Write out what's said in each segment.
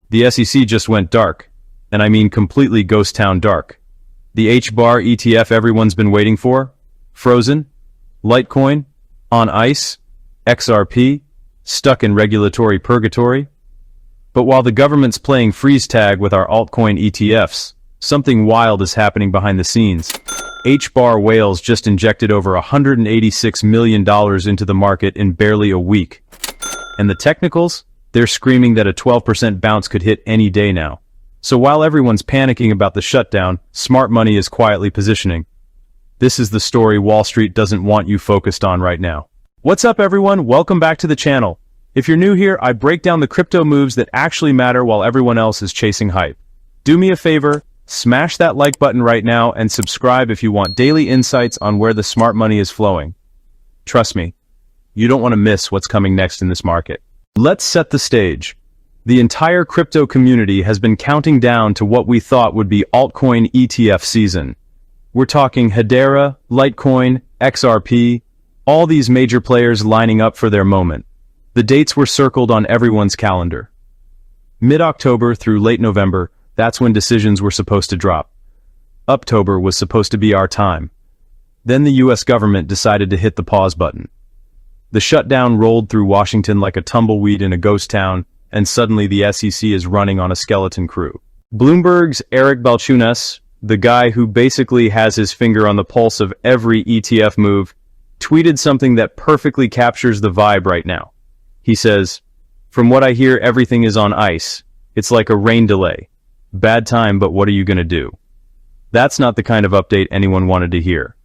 The SEC just went dark, and I mean completely ghost town dark. The HBAR ETF everyone's been waiting for? Frozen? Litecoin? On ice? XRP? Stuck in regulatory purgatory? But while the government's playing freeze tag with our altcoin ETFs, something wild is happening behind the scenes. HBAR whales just injected over $186 million into the market in barely a week. And the technicals? They're screaming that a 12% bounce could hit any day now. So while everyone's panicking about the shutdown, smart money is quietly positioning. This is the story Wall Street doesn't want you focused on right now. What's up everyone? Welcome back to the channel. If you're new here, I break down the crypto moves that actually matter while everyone else is chasing hype. Do me a favor, smash that like button right now and subscribe if you want daily insights on where the smart money is flowing. Trust me, you don't want to miss what's coming next in this market. Let's set the stage. The entire crypto community has been counting down to what we thought would be altcoin ETF season. We're talking Hedera, Litecoin, XRP, all these major players lining up for their moment. The dates were circled on everyone's calendar. Mid-October through late November, that's when decisions were supposed to drop. Uptober was supposed to be our time. Then the US government decided to hit the pause button. The shutdown rolled through Washington like a tumbleweed in a ghost town, and suddenly the SEC is running on a skeleton crew. Bloomberg's Eric Balchunas, the guy who basically has his finger on the pulse of every ETF move, tweeted something that perfectly captures the vibe right now. He says, "From what I hear, everything is on ice. It's like a rain delay. Bad time, but what are you gonna do?" That's not the kind of update anyone wanted to hear.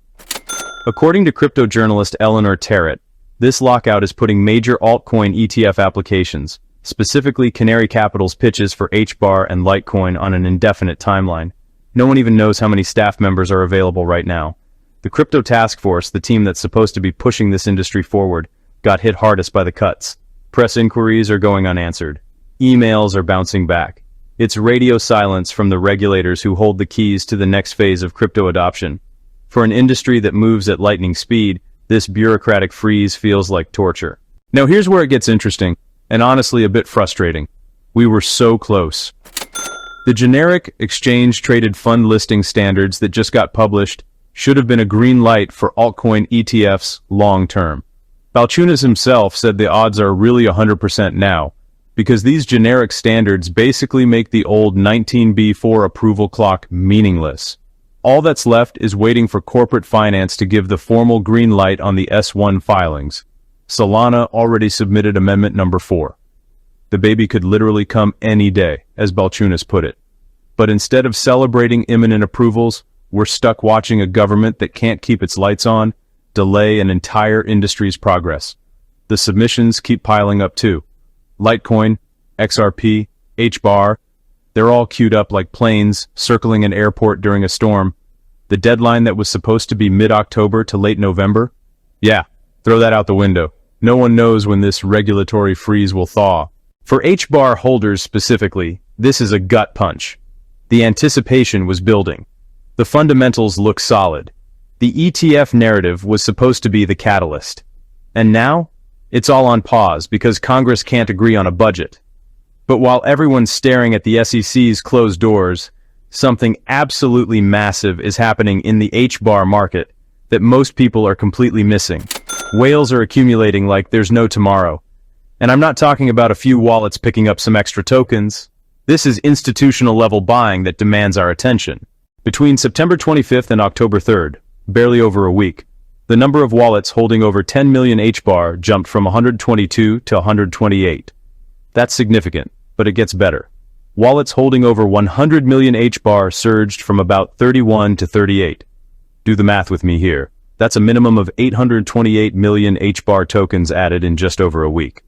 According to crypto journalist Eleanor Terrett, this lockout is putting major altcoin ETF applications, specifically Canary Capital's pitches for HBAR and Litecoin, on an indefinite timeline. No one even knows how many staff members are available right now. The crypto task force, the team that's supposed to be pushing this industry forward, got hit hardest by the cuts. Press inquiries are going unanswered. Emails are bouncing back. It's radio silence from the regulators who hold the keys to the next phase of crypto adoption. For an industry that moves at lightning speed, this bureaucratic freeze feels like torture. Now here's where it gets interesting, and honestly a bit frustrating. We were so close. The generic exchange-traded fund listing standards that just got published should have been a green light for altcoin ETFs long-term. Balchunas himself said the odds are really 100% now, because these generic standards basically make the old 19B4 approval clock meaningless. All that's left is waiting for corporate finance to give the formal green light on the S1 filings. Solana already submitted amendment number 4. The baby could literally come any day, as Balchunas put it. But instead of celebrating imminent approvals, we're stuck watching a government that can't keep its lights on delay an entire industry's progress. The submissions keep piling up too. Litecoin, XRP, HBAR, they're all queued up like planes circling an airport during a storm. The deadline that was supposed to be mid-October to late November? Yeah, throw that out the window. No one knows when this regulatory freeze will thaw. For HBAR holders specifically, this is a gut punch. The anticipation was building. The fundamentals look solid. The ETF narrative was supposed to be the catalyst. And now, it's all on pause because Congress can't agree on a budget. But while everyone's staring at the SEC's closed doors, something absolutely massive is happening in the HBAR market that most people are completely missing. Whales are accumulating like there's no tomorrow. And I'm not talking about a few wallets picking up some extra tokens. This is institutional level buying that demands our attention. Between September 25th and October 3rd, barely over a week, the number of wallets holding over 10 million HBAR jumped from 122 to 128. That's significant, but it gets better. Wallets holding over 100 million HBAR surged from about 31 to 38. Do the math with me here. That's a minimum of 828 million HBAR tokens added in just over a week.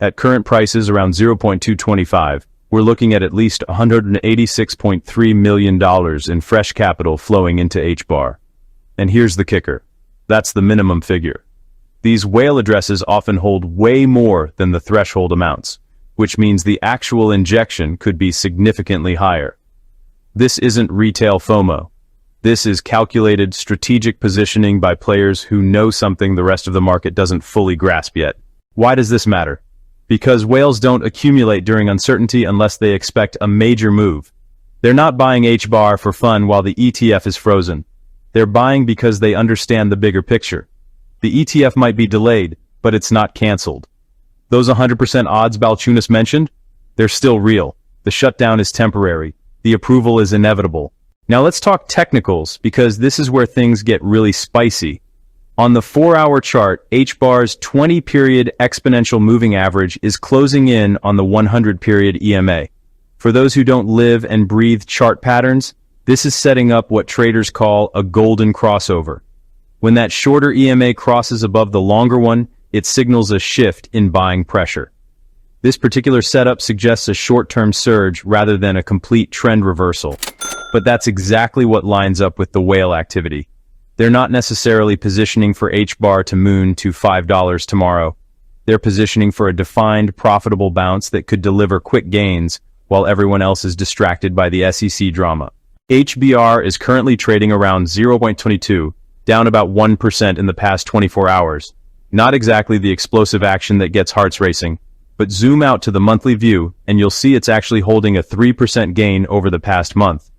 At current prices around 0.225, we're looking at least $186.3 million in fresh capital flowing into HBAR. And here's the kicker. That's the minimum figure. These whale addresses often hold way more than the threshold amounts, which means the actual injection could be significantly higher. This isn't retail FOMO. This is calculated strategic positioning by players who know something the rest of the market doesn't fully grasp yet. Why does this matter? Because whales don't accumulate during uncertainty unless they expect a major move. They're not buying HBAR for fun while the ETF is frozen. They're buying because they understand the bigger picture. The ETF might be delayed, but it's not canceled. Those 100% odds Balchunas mentioned, they're still real. The shutdown is temporary. The approval is inevitable. Now let's talk technicals, because this is where things get really spicy. On the 4-hour chart, HBAR's 20-period exponential moving average is closing in on the 100-period EMA. For those who don't live and breathe chart patterns, this is setting up what traders call a golden crossover. When that shorter EMA crosses above the longer one, it signals a shift in buying pressure. This particular setup suggests a short-term surge rather than a complete trend reversal. But that's exactly what lines up with the whale activity. They're not necessarily positioning for HBAR to moon to $5 tomorrow. They're positioning for a defined, profitable bounce that could deliver quick gains while everyone else is distracted by the SEC drama. HBAR is currently trading around 0.22, down about 1% in the past 24 hours. Not exactly the explosive action that gets hearts racing, but zoom out to the monthly view and you'll see it's actually holding a 3% gain over the past month.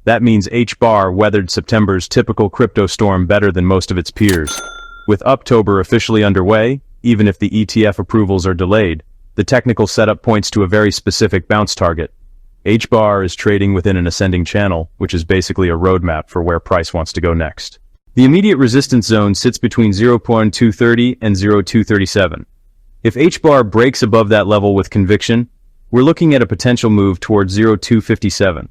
That means HBAR weathered September's typical crypto storm better than most of its peers. With October officially underway, even if the ETF approvals are delayed, the technical setup points to a very specific bounce target. HBAR is trading within an ascending channel, which is basically a roadmap for where price wants to go next. The immediate resistance zone sits between 0.230 and 0.237. If HBAR breaks above that level with conviction, we're looking at a potential move towards 0.257.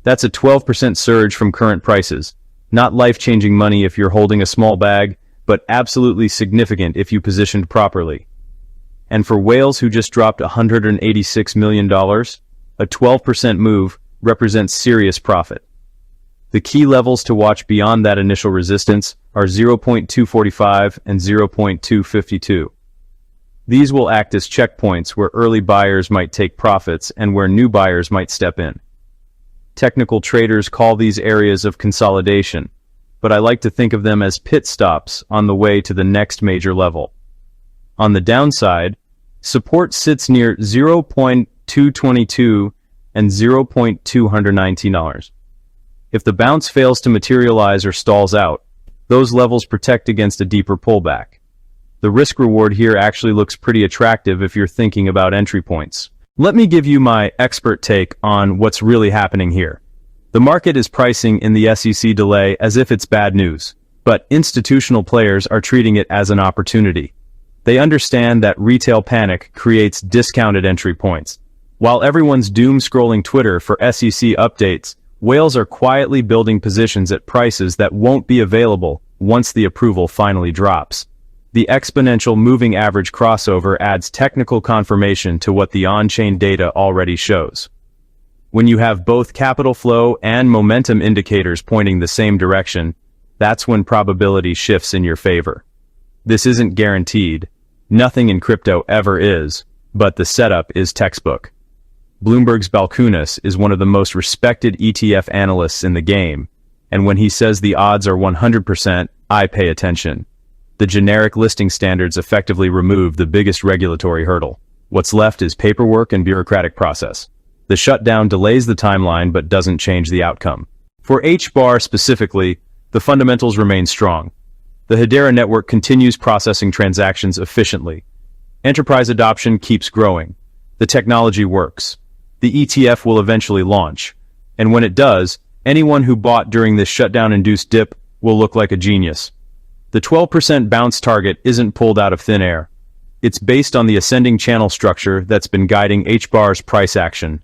That's a 12% surge from current prices. Not life-changing money if you're holding a small bag, but absolutely significant if you positioned properly. And for whales who just dropped $186 million, a 12% move represents serious profit. The key levels to watch beyond that initial resistance are 0.245 and 0.252. These will act as checkpoints where early buyers might take profits and where new buyers might step in. Technical traders call these areas of consolidation, but I like to think of them as pit stops on the way to the next major level. On the downside, support sits near 0.222 and 0.219. If the bounce fails to materialize or stalls out, those levels protect against a deeper pullback. The risk-reward here actually looks pretty attractive if you're thinking about entry points. Let me give you my expert take on what's really happening here. The market is pricing in the SEC delay as if it's bad news, but institutional players are treating it as an opportunity. They understand that retail panic creates discounted entry points. While everyone's doom-scrolling Twitter for SEC updates, whales are quietly building positions at prices that won't be available once the approval finally drops. The exponential moving average crossover adds technical confirmation to what the on-chain data already shows. When you have both capital flow and momentum indicators pointing the same direction, that's when probability shifts in your favor. This isn't guaranteed. Nothing in crypto ever is, but the setup is textbook. Bloomberg's Balchunas is one of the most respected ETF analysts in the game, and when he says the odds are 100%, I pay attention. The generic listing standards effectively remove the biggest regulatory hurdle. What's left is paperwork and bureaucratic process. The shutdown delays the timeline but doesn't change the outcome. For HBAR specifically, the fundamentals remain strong. The Hedera network continues processing transactions efficiently. Enterprise adoption keeps growing. The technology works. The ETF will eventually launch. And when it does, anyone who bought during this shutdown-induced dip will look like a genius. The 12% bounce target isn't pulled out of thin air. It's based on the ascending channel structure that's been guiding HBAR's price action.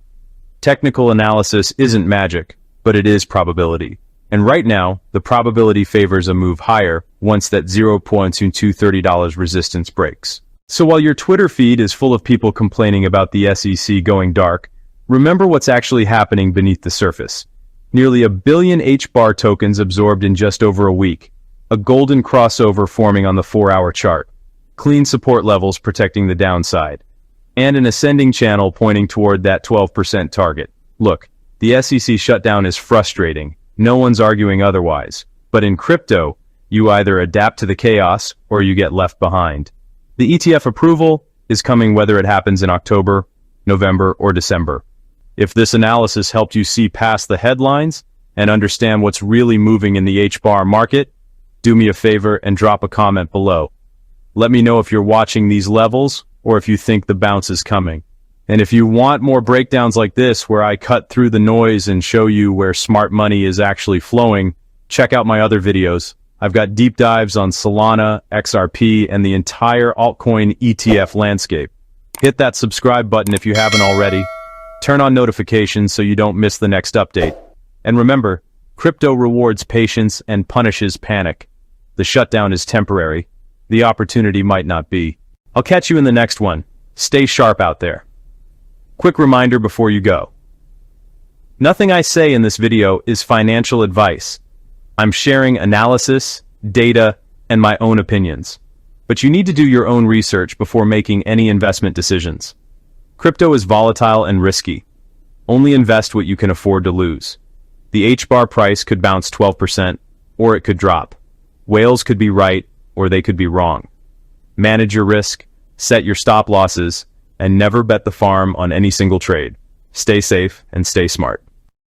Technical analysis isn't magic, but it is probability. And right now, the probability favors a move higher once that $0.230 resistance breaks. So while your Twitter feed is full of people complaining about the SEC going dark, remember what's actually happening beneath the surface. Nearly 1 billion HBAR tokens absorbed in just over a week. A golden crossover forming on the 4-hour chart. Clean support levels protecting the downside. And an ascending channel pointing toward that 12% target. Look, the SEC shutdown is frustrating. No one's arguing otherwise. But in crypto, you either adapt to the chaos or you get left behind. The ETF approval, is coming whether it happens in October, November, or December. If this analysis helped you see past the headlines and understand what's really moving in the HBAR market, do me a favor and drop a comment below. Let me know if you're watching these levels or if you think the bounce is coming. And if you want more breakdowns like this where I cut through the noise and show you where smart money is actually flowing, check out my other videos. I've got deep dives on Solana, XRP, and the entire altcoin ETF landscape. Hit that subscribe button if you haven't already. Turn on notifications so you don't miss the next update. And remember, crypto rewards patience and punishes panic. The shutdown is temporary. The opportunity might not be. I'll catch you in the next one. Stay sharp out there. Quick reminder before you go. Nothing I say in this video is financial advice. I'm sharing analysis, data, and my own opinions. But you need to do your own research before making any investment decisions. Crypto is volatile and risky. Only invest what you can afford to lose. The HBAR price could bounce 12%, or it could drop. Whales could be right, or they could be wrong. Manage your risk, set your stop losses, and never bet the farm on any single trade. Stay safe and stay smart.